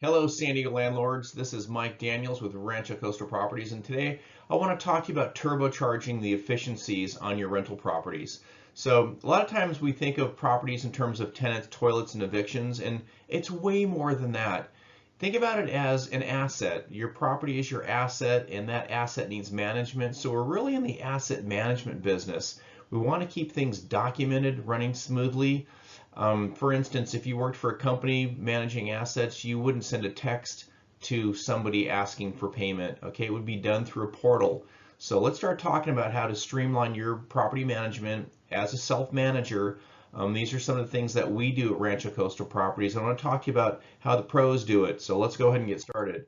Hello, San Diego Landlords. This is Mike Daniels with Rancho Coastal Properties, and today I want to talk to you about turbocharging the efficiencies on your rental properties. So a lot of times we think of properties in terms of tenants, toilets, and evictions, and it's way more than that. Think about it as an asset. Your property is your asset, and that asset needs management. So we're really in the asset management business. We want to keep things documented, running smoothly. For instance, if you worked for a company managing assets, you wouldn't send a text to somebody asking for payment. Okay, it would be done through a portal. So let's start talking about how to streamline your property management as a self-manager. These are some of the things that we do at Rancho Coastal Properties. I want to talk to you about how the pros do it. So let's go ahead and get started.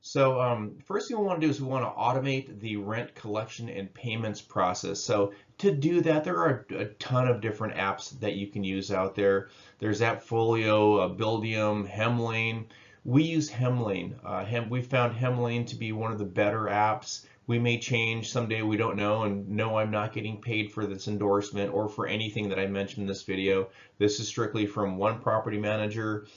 So first thing we want to do is we want to automate the rent collection and payments process. So to do that, there are a ton of different apps that you can use out there. There's AppFolio, Buildium, Hemlane. We use Hemlane. We found Hemlane to be one of the better apps. We may change someday, we don't know, and no, I'm not getting paid for this endorsement or for anything that I mentioned in this video. This is strictly from one property manager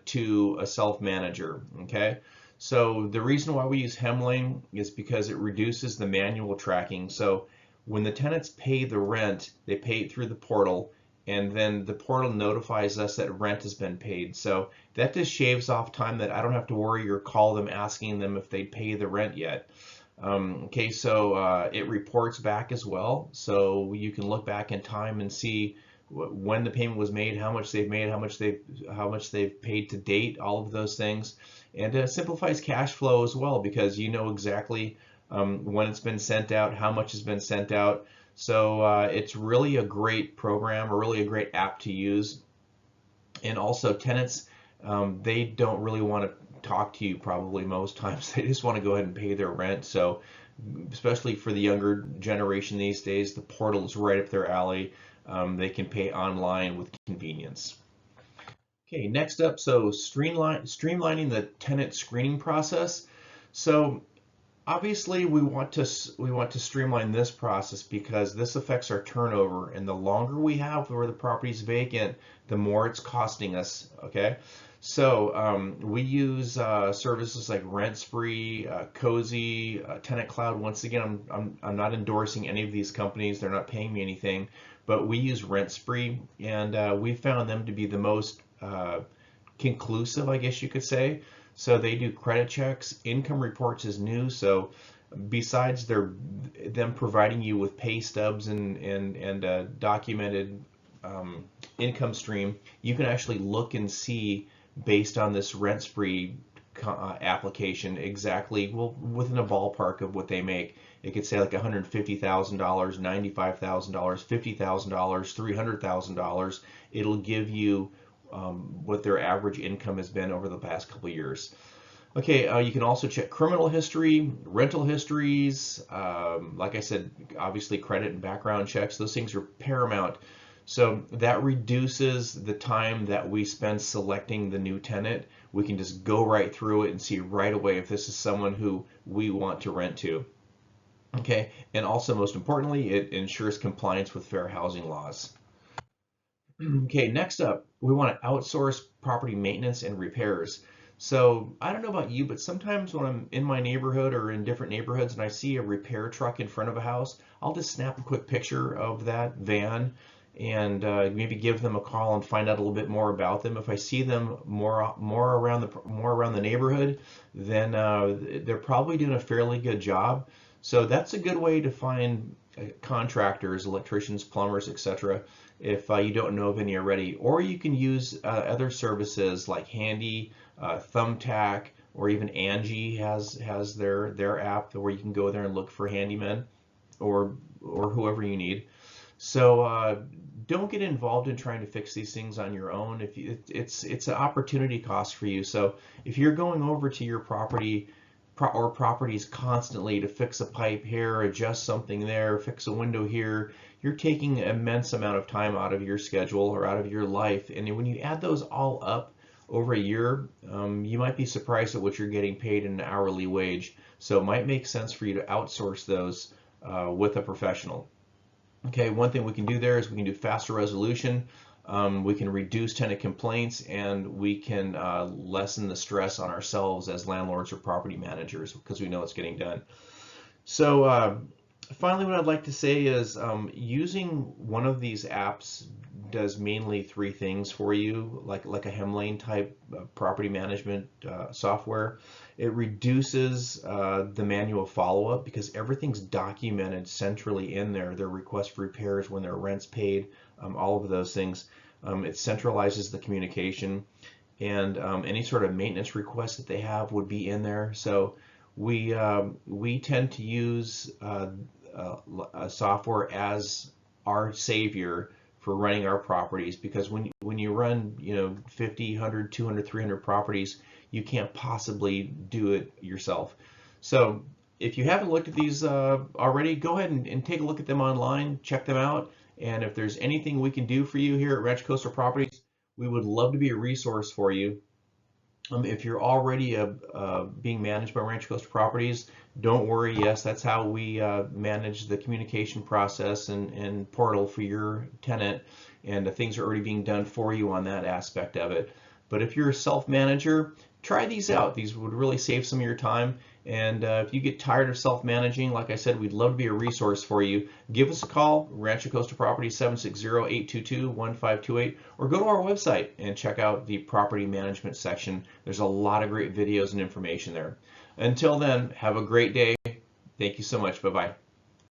to a self-manager, okay? So the reason why we use Hemlane is because it reduces the manual tracking. So when the tenants pay the rent, they pay it through the portal, and then the portal notifies us that rent has been paid. So that just shaves off time that I don't have to worry or call them asking them if they pay the rent yet. Okay, so it reports back as well. So you can look back in time and see when the payment was made, how much they've made, how much they've paid to date, all of those things. And it simplifies cash flow as well because you know exactly when it's been sent out, how much has been sent out. So it's really a great program, or really a great app to use. And also tenants, they don't really want to talk to you probably most times. They just want to go ahead and pay their rent. So especially for the younger generation these days, the portal is right up their alley. They can pay online with convenience. Okay, next up, so streamlining the tenant screening process. So obviously we want to streamline this process because this affects our turnover, and the longer we have where the property is vacant, the more it's costing us. Okay, so we use services like RentSpree, Cozy, Tenant Cloud. Once again, I'm not endorsing any of these companies. They're not paying me anything, but we use RentSpree, and we found them to be the most conclusive, I guess you could say. So they do credit checks. Income reports is new. So besides them providing you with pay stubs and documented income stream, you can actually look and see based on this RentSpree application exactly, well, within a ballpark of what they make. It could say like $150,000, $95,000, $50,000, $300,000. It'll give you what their average income has been over the past couple of years. Okay, you can also check criminal history, rental histories, like I said, obviously credit and background checks. Those things are paramount. So that reduces the time that we spend selecting the new tenant. We can just go right through it and see right away if this is someone who we want to rent to. Okay, and also most importantly, it ensures compliance with fair housing laws. Okay, next up, we want to outsource property maintenance and repairs. So I don't know about you, but sometimes when I'm in my neighborhood or in different neighborhoods and I see a repair truck in front of a house, I'll just snap a quick picture of that van and maybe give them a call and find out a little bit more about them. If I see them more around the neighborhood, then they're probably doing a fairly good job. So that's a good way to find contractors, electricians, plumbers, etc. if you don't know of any already. Or you can use other services like Handy, Thumbtack, or even Angie has their app where you can go there and look for handymen or whoever you need. So don't get involved in trying to fix these things on your own. It's an opportunity cost for you. So if you're going over to your property or properties constantly to fix a pipe here, adjust something there, fix a window here, you're taking an immense amount of time out of your schedule or out of your life. And when you add those all up over a year, you might be surprised at what you're getting paid in an hourly wage. So it might make sense for you to outsource those with a professional. Okay, one thing we can do there is we can do faster resolution. We can reduce tenant complaints, and we can lessen the stress on ourselves as landlords or property managers because we know it's getting done. So finally, what I'd like to say is using one of these apps does mainly three things for you, like a Hemlane type property management software. It reduces the manual follow-up because everything's documented centrally in there. Their request for repairs, when their rent's paid, all of those things. It centralizes the communication, and any sort of maintenance requests that they have would be in there. So we tend to use a software as our savior for running our properties, because when you run 50, 100, 200, 300 properties, you can't possibly do it yourself. So if you haven't looked at these already, go ahead and take a look at them online, check them out, and if there's anything we can do for you here at Rancho Coastal Properties, we would love to be a resource for you. If you're already being managed by Rancho Coastal Properties, don't worry. Yes, that's how we manage the communication process and portal for your tenant, and things are already being done for you on that aspect of it. But if you're a self-manager, try these out. These would really save some of your time. And if you get tired of self-managing, like I said, we'd love to be a resource for you. Give us a call, Rancho Coastal Properties, 760-822-1528, or go to our website and check out the property management section. There's a lot of great videos and information there. Until then, have a great day. Thank you so much. Bye-bye.